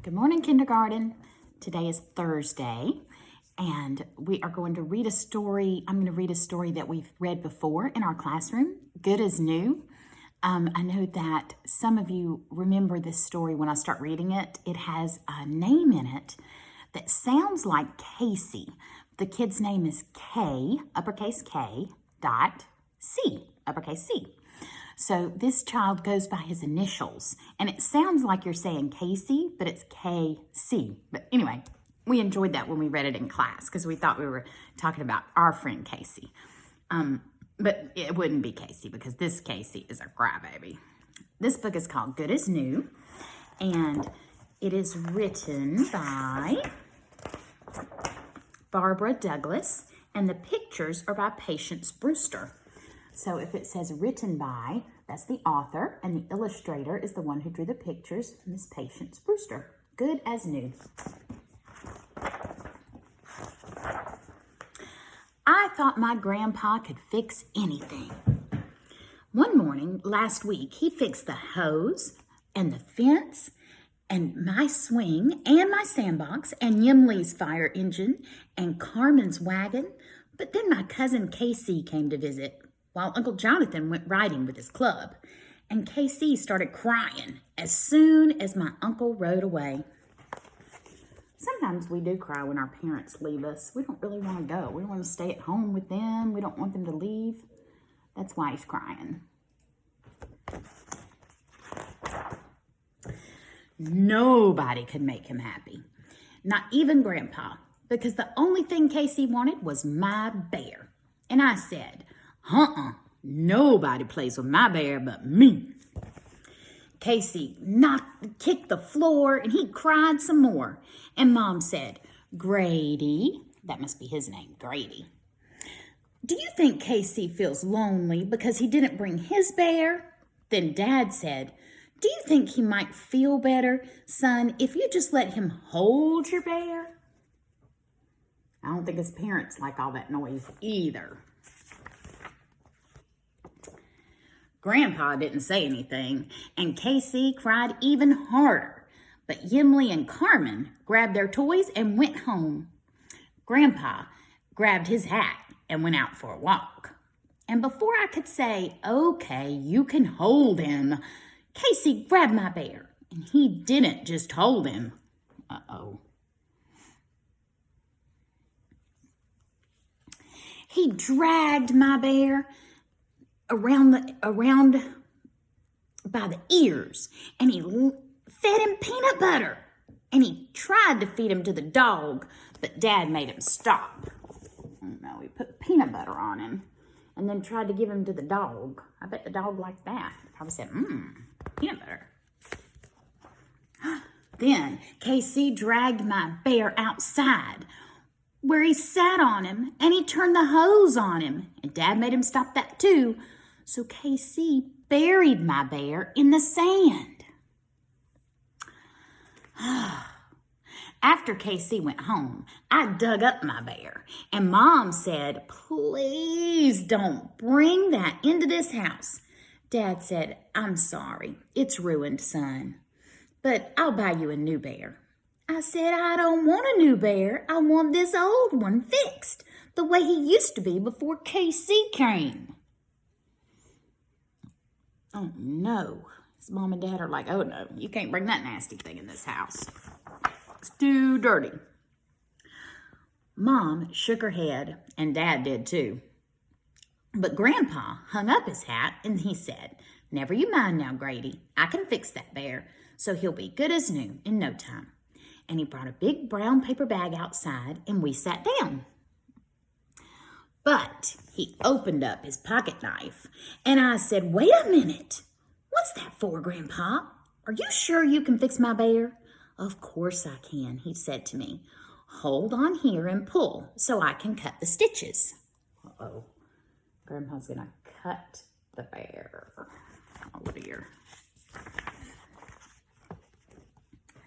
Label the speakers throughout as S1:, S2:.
S1: Good morning, kindergarten. Today is Thursday, and we are going to read a story. I'm going to read a story that we've read before in our classroom, Good as New. I know that some of you remember this story when I start reading it. It has a name in it that sounds like Casey. The kid's name is K, uppercase K, dot C, uppercase C. So this child goes by his initials, and it sounds like you're saying Casey, but it's KC. But anyway, we enjoyed that when we read it in class because we thought we were talking about our friend Casey. But it wouldn't be Casey because this Casey is a crybaby. This book is called Good as New, and it is written by Barbara Douglas, and the pictures are by Patience Brewster. So if it says written by, that's the author, and the illustrator is the one who drew the pictures, Miss Patience Brewster. Good as New. I thought my grandpa could fix anything. One morning last week, he fixed the hose and the fence and my swing and my sandbox and Yimley's fire engine and Carmen's wagon. But then my cousin Casey came to visit, while Uncle Jonathan went riding with his club, and KC started crying as soon as my uncle rode away. Sometimes we do cry when our parents leave us. We don't really want to go. We want to stay at home with them. We don't want them to leave. That's why he's crying. Nobody could make him happy, not even Grandpa, because the only thing Casey wanted was my bear. And I said, nobody plays with my bear but me. Casey kicked the floor, and he cried some more. And Mom said, Grady, that must be his name, Grady. Do you think Casey feels lonely because he didn't bring his bear? Then Dad said, do you think he might feel better, son, if you just let him hold your bear? I don't think his parents like all that noise either. Grandpa didn't say anything, and Casey cried even harder. But Yimley and Carmen grabbed their toys and went home. Grandpa grabbed his hat and went out for a walk. And before I could say, okay, you can hold him, Casey grabbed my bear, and he didn't just hold him. He dragged my bear around by the ears, and he fed him peanut butter, and he tried to feed him to the dog, but Dad made him stop. No, he put peanut butter on him and then tried to give him to the dog. I bet the dog liked that. Probably said, peanut butter. Then Casey dragged my bear outside, where he sat on him, and he turned the hose on him, and Dad made him stop that too. So Casey buried my bear in the sand. After Casey went home, I dug up my bear, and Mom said, please don't bring that into this house. Dad said, I'm sorry, it's ruined, son, but I'll buy you a new bear. I said, I don't want a new bear. I want this old one fixed the way he used to be before Casey came. Oh, no. His mom and dad are like, oh, no, you can't bring that nasty thing in this house. It's too dirty. Mom shook her head, and Dad did too. But Grandpa hung up his hat, and he said, never you mind now, Grady. I can fix that bear, so he'll be good as new in no time. And he brought a big brown paper bag outside, and we sat down. But he opened up his pocket knife, and I said, wait a minute. What's that for, Grandpa? Are you sure you can fix my bear? Of course I can, he said to me. Hold on here and pull so I can cut the stitches. Uh-oh. Grandpa's going to cut the bear. Oh, dear.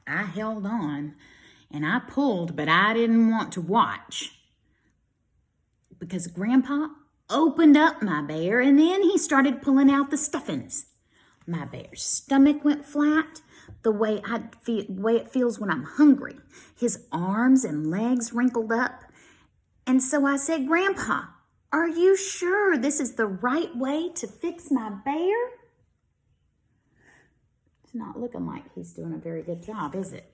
S1: I held on, and I pulled, but I didn't want to watch because Grandpa opened up my bear, and then he started pulling out the stuffings. My bear's stomach went flat, the way it feels when I'm hungry. His arms and legs wrinkled up. And so I said, Grandpa, are you sure this is the right way to fix my bear? It's not looking like he's doing a very good job, is it?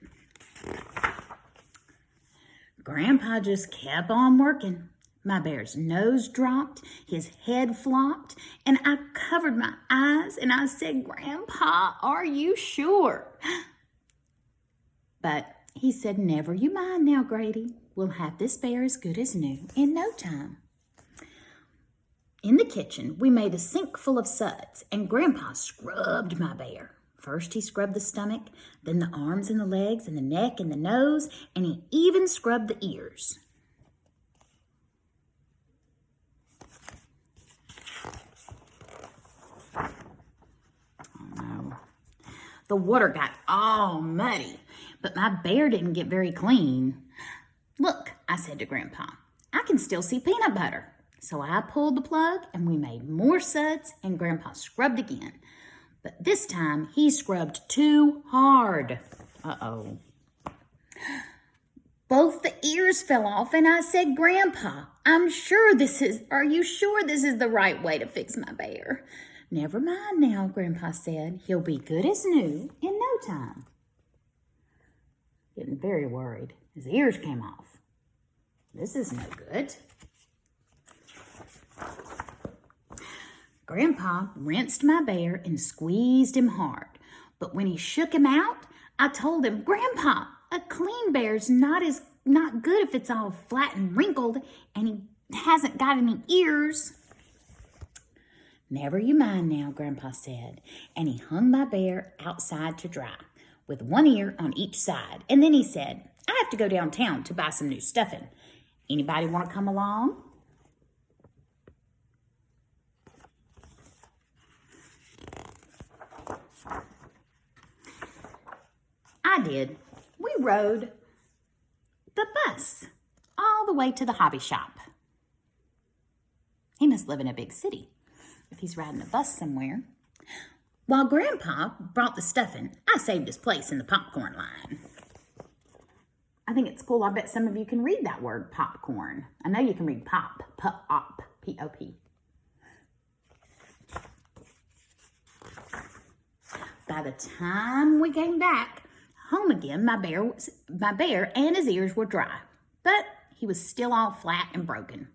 S1: Grandpa just kept on working. My bear's nose dropped, his head flopped, and I covered my eyes and I said, Grandpa, are you sure? But he said, never you mind now, Grady. We'll have this bear as good as new in no time. In the kitchen, we made a sink full of suds, and Grandpa scrubbed my bear. First, he scrubbed the stomach, then the arms and the legs and the neck and the nose, and he even scrubbed the ears. Oh, no. The water got all muddy, but my bear didn't get very clean. Look, I said to Grandpa, I can still see peanut butter. So I pulled the plug, and we made more suds, and Grandpa scrubbed again. But this time, he scrubbed too hard. Uh-oh. Both the ears fell off, and I said, Grandpa, are you sure this is the right way to fix my bear? Never mind now, Grandpa said. He'll be good as new in no time. Getting very worried. His ears came off. This is no good. Grandpa rinsed my bear and squeezed him hard. But when he shook him out, I told him, Grandpa, a clean bear's not good if it's all flat and wrinkled and he hasn't got any ears. Never you mind now, Grandpa said, and he hung my bear outside to dry with one ear on each side. And then he said, I have to go downtown to buy some new stuffing. Anybody want to come along? I did. We rode the bus all the way to the hobby shop. He must live in a big city if he's riding a bus somewhere. While Grandpa brought the stuffing, I saved his place in the popcorn line. I think it's cool. I bet some of you can read that word, popcorn. I know you can read pop, P-O-P, P-O-P. By the time we came back home again, my bear and his ears were dry, but he was still all flat and broken.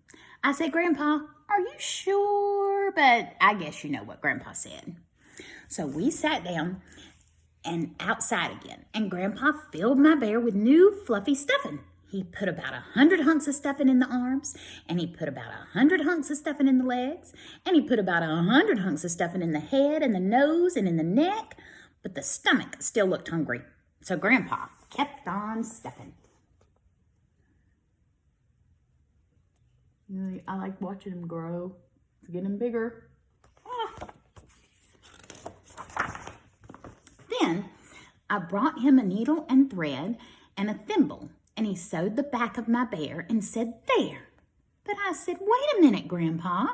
S1: I said, Grandpa, are you sure? But I guess you know what Grandpa said. So we sat down and outside again, and Grandpa filled my bear with new fluffy stuffing. He put about 100 hunks of stuffing in the arms, and he put about 100 hunks of stuffing in the legs, and he put about 100 hunks of stuffing in the head and the nose and in the neck, but the stomach still looked hungry. So Grandpa kept on stuffing. I like watching him grow. It's getting bigger. Then I brought him a needle and thread and a thimble, and he sewed the back of my bear and said, there. But I said, wait a minute, Grandpa.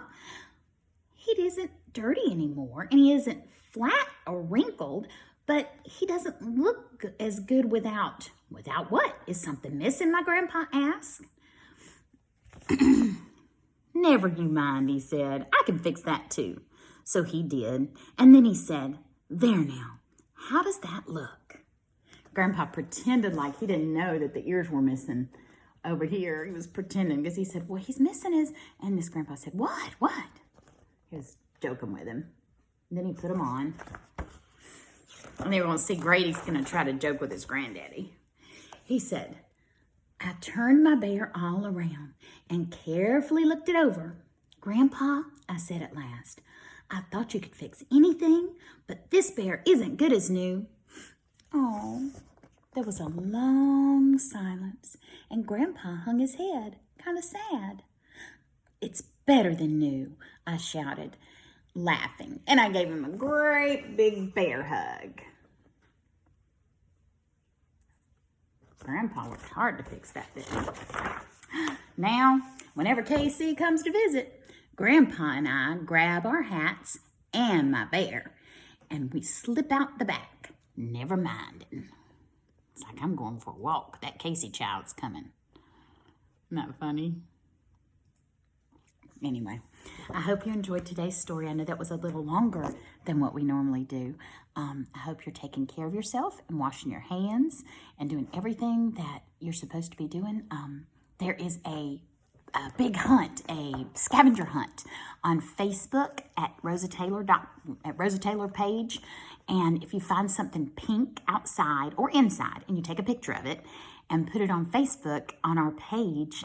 S1: He isn't dirty anymore, and he isn't flat or wrinkled, but he doesn't look as good without. Without what? Is something missing, my Grandpa asked. Never you mind, he said. I can fix that too. So he did. And then he said, there now, how does that look? Grandpa pretended like he didn't know that the ears were missing over here. He was pretending because he said, well, he's missing his. And this Grandpa said, what? He was joking with him. And then he put them on. And they were going to see Grady's going to try to joke with his granddaddy. He said, I turned my bear all around and carefully looked it over. Grandpa, I said at last, I thought you could fix anything, but this bear isn't good as new. Oh, there was a long silence, and Grandpa hung his head, kind of sad. It's better than new, I shouted, laughing, and I gave him a great big bear hug. Grandpa worked hard to fix that bit. Now, whenever KC comes to visit, Grandpa and I grab our hats and my bear, and we slip out the back. never minding. It's like I'm going for a walk. That Casey child's coming. Isn't that funny? Anyway, I hope you enjoyed today's story. I know that was a little longer than what we normally do. I hope you're taking care of yourself and washing your hands and doing everything that you're supposed to be doing. There is a big hunt, a scavenger hunt on Facebook at Rosa Taylor page. And if you find something pink outside or inside and you take a picture of it and put it on Facebook on our page,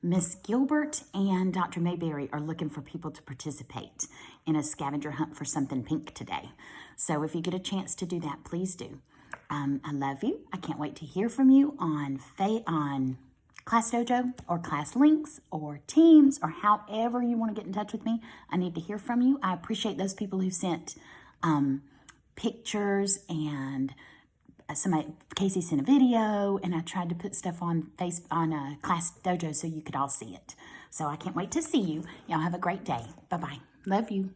S1: Miss Gilbert and Dr. Mayberry are looking for people to participate in a scavenger hunt for something pink today. So if you get a chance to do that, please do. I love you. I can't wait to hear from you on Class Dojo or Class Links or Teams or however you want to get in touch with me. I need to hear from you. I appreciate those people who sent pictures, and Casey sent a video, and I tried to put stuff on Class Dojo so you could all see it. So I can't wait to see you. Y'all have a great day. Bye-bye. Love you.